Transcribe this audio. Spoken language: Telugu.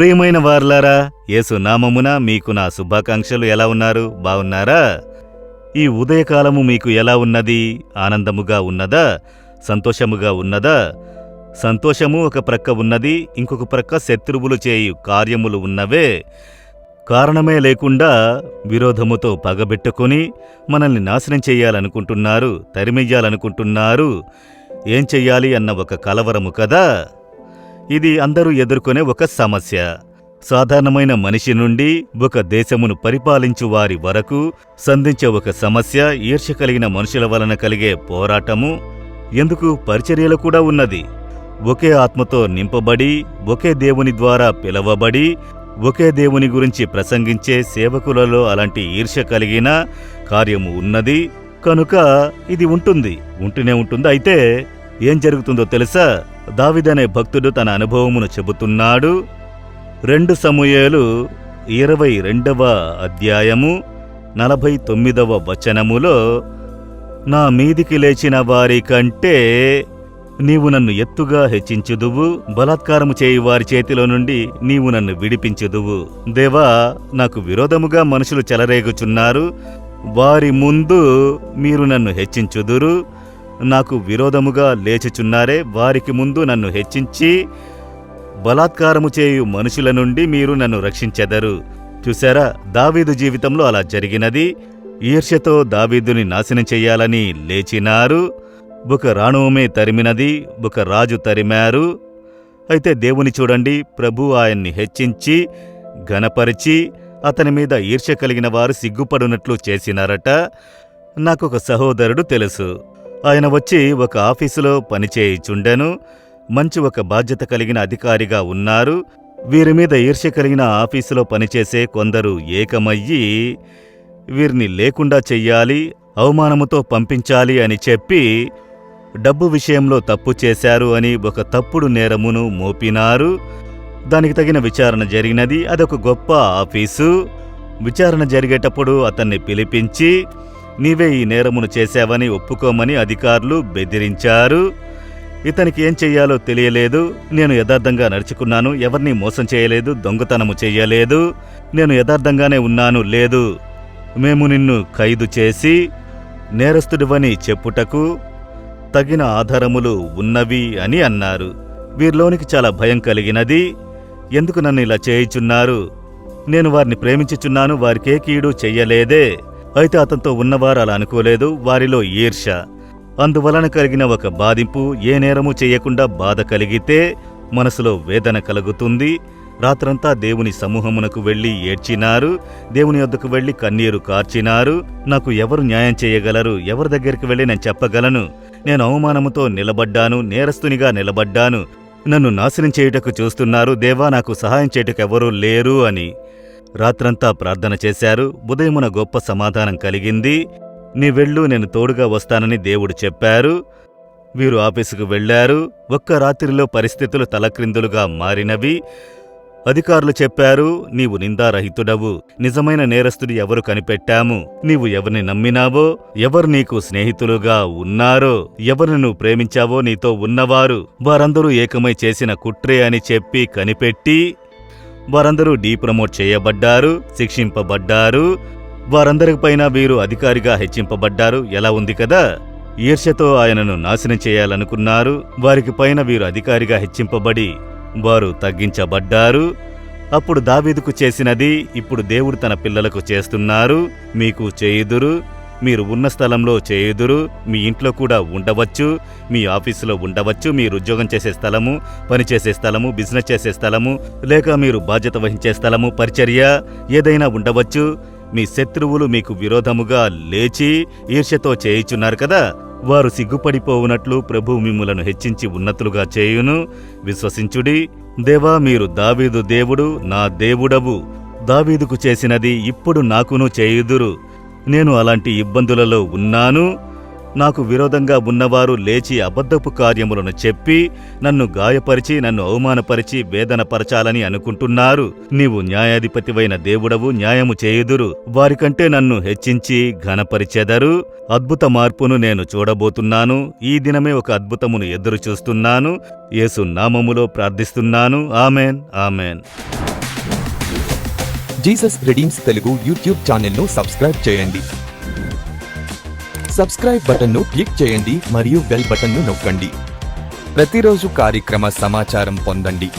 ప్రియమైన వారలారా, యేసు నామమున మీకు నా శుభాకాంక్షలు. ఎలా ఉన్నారు? బాగున్నారా? ఈ ఉదయకాలము మీకు ఎలా ఉన్నది? ఆనందముగా ఉన్నదా? సంతోషముగా ఉన్నదా? సంతోషము ఒక ప్రక్క ఉన్నది, ఇంకొక ప్రక్క శత్రువులు చేయు కార్యములు ఉన్నవే. కారణమే లేకుండా విరోధముతో పగబెట్టుకుని మనల్ని నాశనం చెయ్యాలనుకుంటున్నారు, తరిమెయ్యాలనుకుంటున్నారు. ఏం చెయ్యాలి అన్న ఒక కలవరము కదా. ఇది అందరూ ఎదుర్కొనే ఒక సమస్య. సాధారణమైన మనిషి నుండి ఒక దేశమును పరిపాలించు వారి వరకు సంధించే ఒక సమస్య, ఈర్ష్య కలిగిన మనుషుల వలన కలిగే పోరాటము. ఎందుకు? పరిచర్యలు కూడా ఉన్నది. ఒకే ఆత్మతో నింపబడి, ఒకే దేవుని ద్వారా పిలవబడి, ఒకే దేవుని గురించి ప్రసంగించే సేవకులలో అలాంటి ఈర్ష్య కలిగిన కార్యము ఉన్నది. కనుక ఇది ఉంటూనే ఉంటుంది. అయితే ఏం జరుగుతుందో తెలుసా? దావీదనే భక్తుడు తన అనుభవమును చెబుతున్నాడు. 2 సమూయేలు 22వ అధ్యాయము 49వ వచనములో, నా మీదికి లేచిన వారి కంటే నీవు నన్ను ఎత్తుగా హెచ్చించుదువు, బలాత్కారము చేయి వారి చేతిలో నుండి నీవు నన్ను విడిపించుదువు. దేవా, నాకు విరోధముగా మనుషులు చెలరేగుచున్నారు, వారి ముందు మీరు నన్ను హెచ్చించుదురు. నాకు విరోధముగా లేచుచున్నారే, వారికి ముందు నన్ను హెచ్చించి బలాత్కారము చేయు మనుషుల నుండి మీరు నన్ను రక్షించెదరు. చూశారా, దావీదు జీవితంలో అలా జరిగినది. ఈర్ష్యతో దావీదుని నాశనం చెయ్యాలని లేచినారు. ఒక రాణువమే తరిమినది, ఒక రాజు తరిమారు. అయితే దేవుని చూడండి, ప్రభు ఆయన్ని హెచ్చించి ఘనపరిచి అతని మీద ఈర్ష్య కలిగిన వారు సిగ్గుపడునట్లు చేసినారట. నాకొక సహోదరుడు తెలుసు. ఆయన వచ్చి ఒక ఆఫీసులో పనిచేయుచుండెను. మంచి ఒక బాధ్యత కలిగిన అధికారిగా ఉన్నారు. వీరి మీద ఈర్ష్య కలిగిన ఆఫీసులో పనిచేసే కొందరు ఏకమయ్యి వీరిని లేకుండా చెయ్యాలి, అవమానముతో పంపించాలి అని చెప్పి డబ్బు విషయంలో తప్పు చేశారు అని ఒక తప్పుడు నేరమును మోపినారు. దానికి తగిన విచారణ జరిగినది. అదొక గొప్ప ఆఫీసు. విచారణ జరిగేటప్పుడు అతన్ని పిలిపించి, నీవే ఈ నేరమును చేశావని ఒప్పుకోమని అధికారులు బెదిరించారు. ఇతనికి ఏం చెయ్యాలో తెలియలేదు. నేను యథార్థంగా నడుచుకున్నాను, ఎవరినీ మోసం చేయలేదు, దొంగతనము చెయ్యలేదు, నేను యథార్థంగానే ఉన్నాను. లేదు, మేము నిన్ను ఖైదు చేసి నేరస్తుడివని చెప్పుటకు తగిన ఆధారములు ఉన్నవి అని అన్నారు. వీరిలోనికి చాలా భయం కలిగినది. ఎందుకు నన్ను ఇలా చేయుచున్నారు? నేను వారిని ప్రేమించుచున్నాను, వారికే కీడు చెయ్యలేదే. అయితే అతనితో ఉన్నవారు అలా అనుకోలేదు. వారిలో ఈర్ష్య, అందువలన కలిగిన ఒక బాధింపు. ఏ నేరము చెయ్యకుండా బాధ కలిగితే మనసులో వేదన కలుగుతుంది. రాత్రంతా దేవుని సమూహమునకు వెళ్లి ఏడ్చినారు, దేవుని వద్దకు వెళ్లి కన్నీరు కార్చినారు. నాకు ఎవరు న్యాయం చేయగలరు? ఎవరి దగ్గరికి వెళ్లి నేను చెప్పగలను? నేను అవమానముతో నిలబడ్డాను, నేరస్తునిగా నిలబడ్డాను, నన్ను నాశనం చేయుటకు చూస్తున్నారు. దేవా, నాకు సహాయం చేయుటకెవరూ లేరు అని రాత్రంతా ప్రార్థన చేశారు. ఉదయమున గొప్ప సమాధానం కలిగింది. నీ వెళ్ళు, నేను తోడుగా వస్తానని దేవుడు చెప్పారు. వీరు ఆఫీసుకు వెళ్లారు. ఒక్క రాత్రిలో పరిస్థితులు తలక్రిందులుగా మారినవి. అధికారులు చెప్పారు, నీవు నిందారహితుడవు, నిజమైన నేరస్తుడు ఎవరు కనిపెట్టాము. నీవు ఎవరిని నమ్మినావో, ఎవరు నీకు స్నేహితులుగా ఉన్నారో, ఎవరిని నువ్వు ప్రేమించావో నీతో ఉన్నవారు, వారందరూ ఏకమై చేసిన కుట్రే అని చెప్పి కనిపెట్టి వారందరూ డీప్రమోట్ చేయబడ్డారు, శిక్షింపబడ్డారు. వారందరిపైన వీరు అధికారిగా హెచ్చింపబడ్డారు. ఎలా ఉంది కదా? ఈర్ష్యతో ఆయనను నాశనం చేయాలనుకున్నారు. వారికి పైన వీరు అధికారిగా హెచ్చింపబడి వారు తగ్గించబడ్డారు. అప్పుడు దావీదుకు చేసినది ఇప్పుడు దేవుడు తన పిల్లలకు చేస్తున్నారు. మీకు చేయుదురు, మీరు ఉన్న స్థలంలో చేయుదురు. మీ ఇంట్లో కూడా ఉండవచ్చు, మీ ఆఫీసులో ఉండవచ్చు, మీరు ఉద్యోగం చేసే స్థలము, పనిచేసే స్థలము, బిజినెస్ చేసే స్థలము, లేక మీరు బాధ్యత వహించే స్థలము, పరిచర్య ఏదైనా ఉండవచ్చు. మీ శత్రువులు మీకు విరోధముగా లేచి ఈర్ష్యతో చేయుచున్నారు కదా, వారు సిగ్గుపడిపోవునట్లు ప్రభు మిమ్ములను హెచ్చించి ఉన్నతులుగా చేయును. విశ్వసించుడి. దేవా, మీరు దావీదు దేవుడు, నా దేవుడవు. దావీదుకు చేసినది ఇప్పుడు నాకును చేయుదురు. నేను అలాంటి ఇబ్బందులలో ఉన్నాను. నాకు విరోధంగా ఉన్నవారు లేచి అబద్ధపు కార్యములను చెప్పి నన్ను గాయపరిచి, నన్ను అవమానపరిచి వేదనపరచాలని అనుకుంటున్నారు. నీవు న్యాయాధిపతివైన దేవుడవు, న్యాయము చేయుదురు. వారికంటే నన్ను హెచ్చించి ఘనపరిచెదరు. అద్భుత మార్పును నేను చూడబోతున్నాను. ఈ దినమే ఒక అద్భుతమును ఎదురు చూస్తున్నాను. యేసు నామములో ప్రార్థిస్తున్నాను. Amen, amen. Jesus Redeems Telugu YouTube ఛానల్ను సబ్స్క్రైబ్ చేయండి. సబ్స్క్రైబ్ బటన్ను క్లిక్ చేయండి మరియు బెల్ బటన్ను నొక్కండి. ప్రతిరోజు కార్యక్రమ సమాచారం పొందండి.